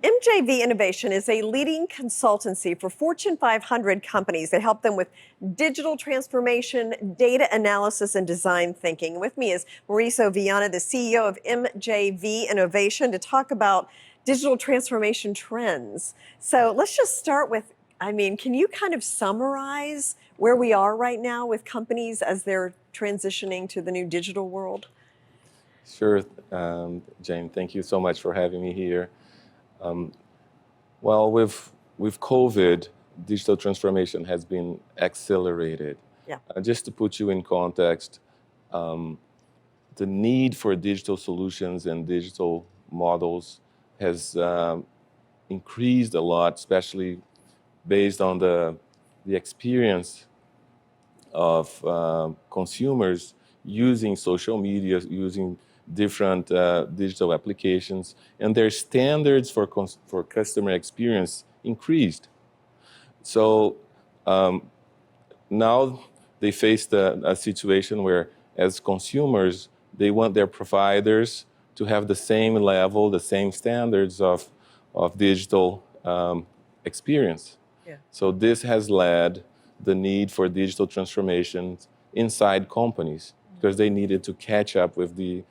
MJV Innovation is a leading consultancy for Fortune 500 companies. They help them with digital transformation, data analysis, and design thinking. With me is Mauricio Viana, the CEO of MJV Innovation, to talk about digital transformation trends. So let's just start with, can you kind of summarize where we are right now with companies as they're transitioning to the new digital world? Sure, Jane, thank you so much for having me here. Well, with COVID, digital transformation has been accelerated. Yeah. Just to put you in context, the need for digital solutions and digital models has increased a lot, especially based on the experience of consumers using social media, using different digital applications, and their standards for customer experience increased. So now they faced a situation where, as consumers, they want their providers to have the same level, the same standards of digital experience. Yeah. So this has led the need for digital transformations inside companies, because they needed to catch up with the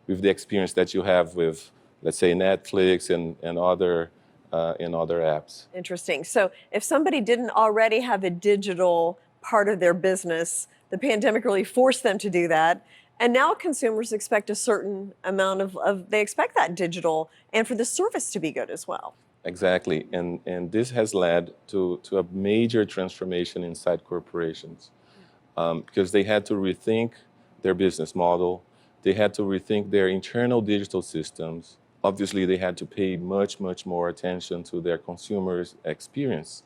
experience that you have with, let's say, Netflix and other apps. Interesting. So if somebody didn't already have a digital part of their business, the pandemic really forced them to do that. And now consumers expect a certain amount they expect that digital and for the service to be good as well. Exactly. And this has led to a major transformation inside corporations, because they had to rethink their business model. They had to rethink their internal digital systems. Obviously, they had to pay much, much more attention to their consumers' experience.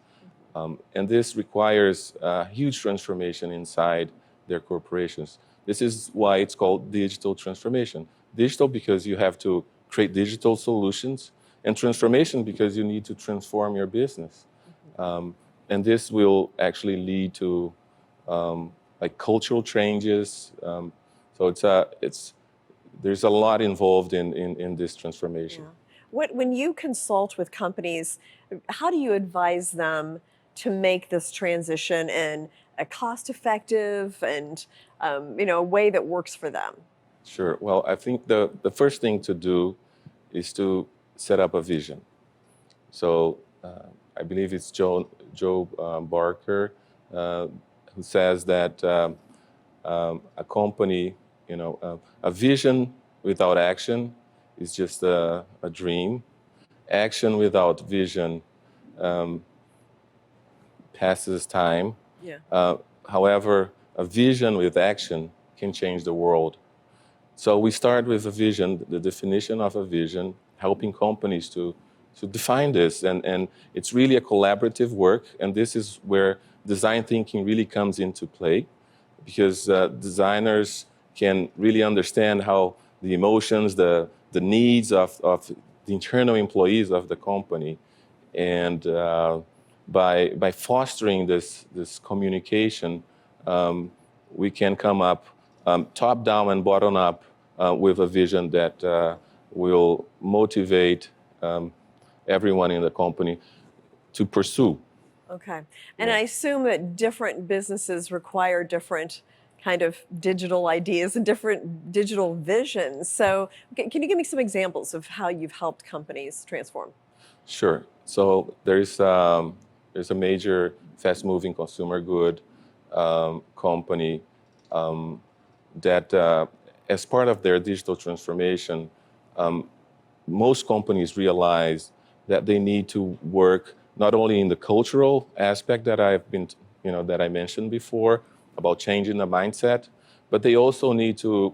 And this requires a huge transformation inside their corporations. This is why it's called digital transformation. Digital because you have to create digital solutions, and transformation because you need to transform your business. And this will actually lead to like cultural changes. So there's a lot involved in this transformation. Yeah. When you consult with companies, how do you advise them to make this transition in a cost-effective and a way that works for them? Sure. Well, I think the first thing to do is to set up a vision. So I believe it's Joe Barker who says that a company, a vision without action is just a dream. Action without vision passes time. Yeah. However, a vision with action can change the world. So we start with a vision, the definition of a vision, helping companies to define this. And it's really a collaborative work. And this is where design thinking really comes into play, because designers can really understand how the emotions, the needs of the internal employees of the company. And by fostering this communication, we can come up top down and bottom up with a vision that will motivate everyone in the company to pursue. Okay. And I assume that different businesses require different kind of digital ideas and different digital visions. So can you give me some examples of how you've helped companies transform? Sure. So there's a major fast-moving consumer good company that, as part of their digital transformation, most companies realize that they need to work not only in the cultural aspect that that I mentioned before about changing the mindset, but they also need to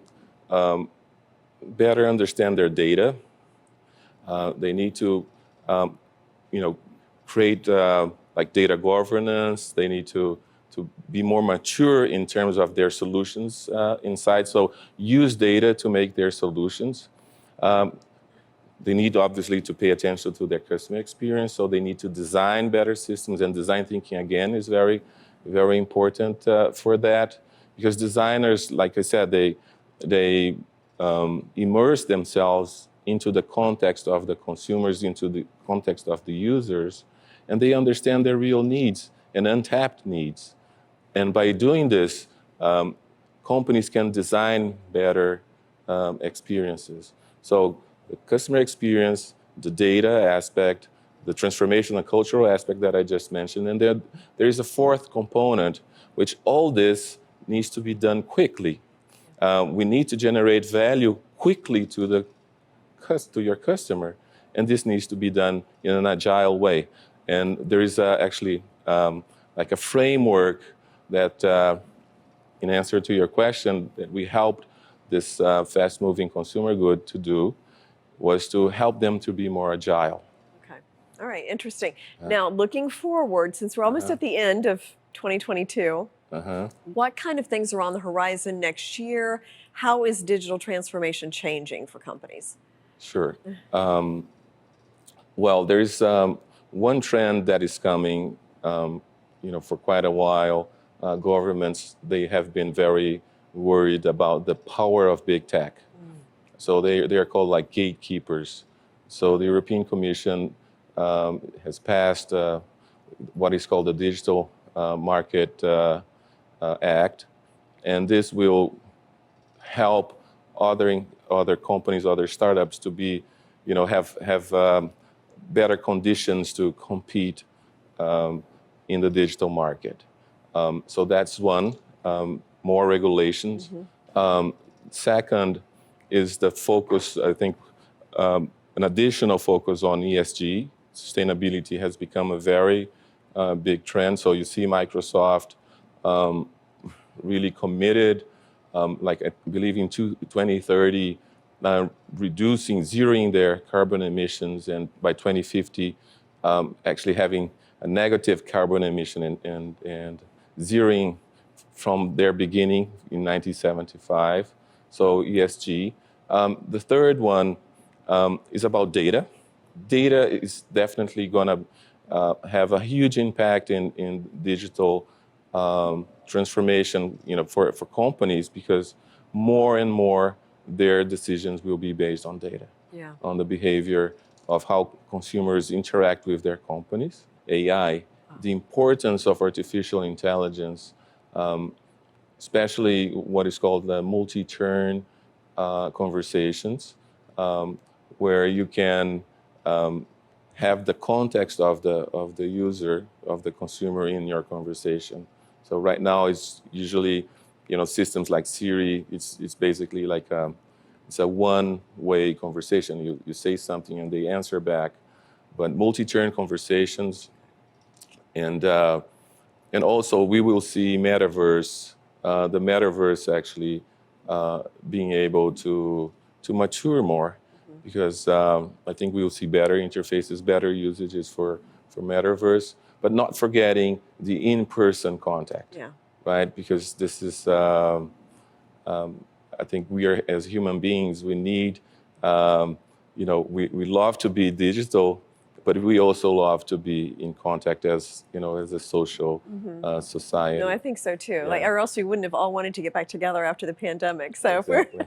better understand their data. They need to, create like data governance. They need to be more mature in terms of their solutions inside. So use data to make their solutions. They need obviously to pay attention to their customer experience. So they need to design better systems, and design thinking again is very, very important for that, because designers, like I said, they immerse themselves into the context of the consumers, into the context of the users, and they understand their real needs and untapped needs. And by doing this, companies can design better experiences. So the customer experience, the data aspect, the transformational and cultural aspect that I just mentioned, and there is a fourth component, which all this needs to be done quickly. We need to generate value quickly to your customer, and this needs to be done in an agile way. And there is actually like a framework that, in answer to your question, that we helped this fast-moving consumer good to do, was to help them to be more agile. Okay. All right, interesting. Now, looking forward, since we're almost at the end of 2022, what kind of things are on the horizon next year? How is digital transformation changing for companies? Sure. Well, there's one trend that is coming, for quite a while. Governments, they have been very worried about the power of big tech. So they are called like gatekeepers. So the European Commission has passed what is called the Digital Market Act, and this will help other companies, other startups to be, have better conditions to compete in the digital market. So that's one, more regulations. Second is the focus, I think, an additional focus on ESG. Sustainability has become a very big trend. So you see Microsoft really committed, like I believe in 2030, zeroing their carbon emissions, and by 2050, actually having a negative carbon emission and zeroing from their beginning in 1975. So ESG. The third one is about data. Data is definitely going to have a huge impact in digital transformation, for companies, because more and more their decisions will be based on data, on the behavior of how consumers interact with their companies. AI, the importance of artificial intelligence, especially what is called the multi-turn conversations, where you can have the context of the user, of the consumer in your conversation. So right now it's usually, systems like Siri, it's basically like it's a one-way conversation. You say something and they answer back. But multi-turn conversations, and also we will see metaverse, the metaverse actually being able to mature more, because I think we will see better interfaces, better usages for metaverse, but not forgetting the in-person contact, right? Because this is, I think we are, as human beings, we need, we love to be digital, but we also love to be in contact as a social society. No, I think so too. Yeah. Or else we wouldn't have all wanted to get back together after the pandemic. So, Exactly.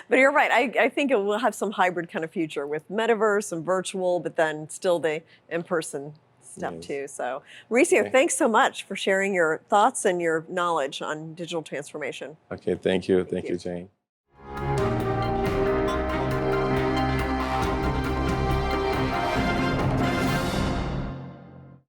but you're right. I think it will have some hybrid kind of future with metaverse and virtual, but then still the in-person stuff too. So, Mauricio, thanks so much for sharing your thoughts and your knowledge on digital transformation. Okay, thank you. Thank you, Jane.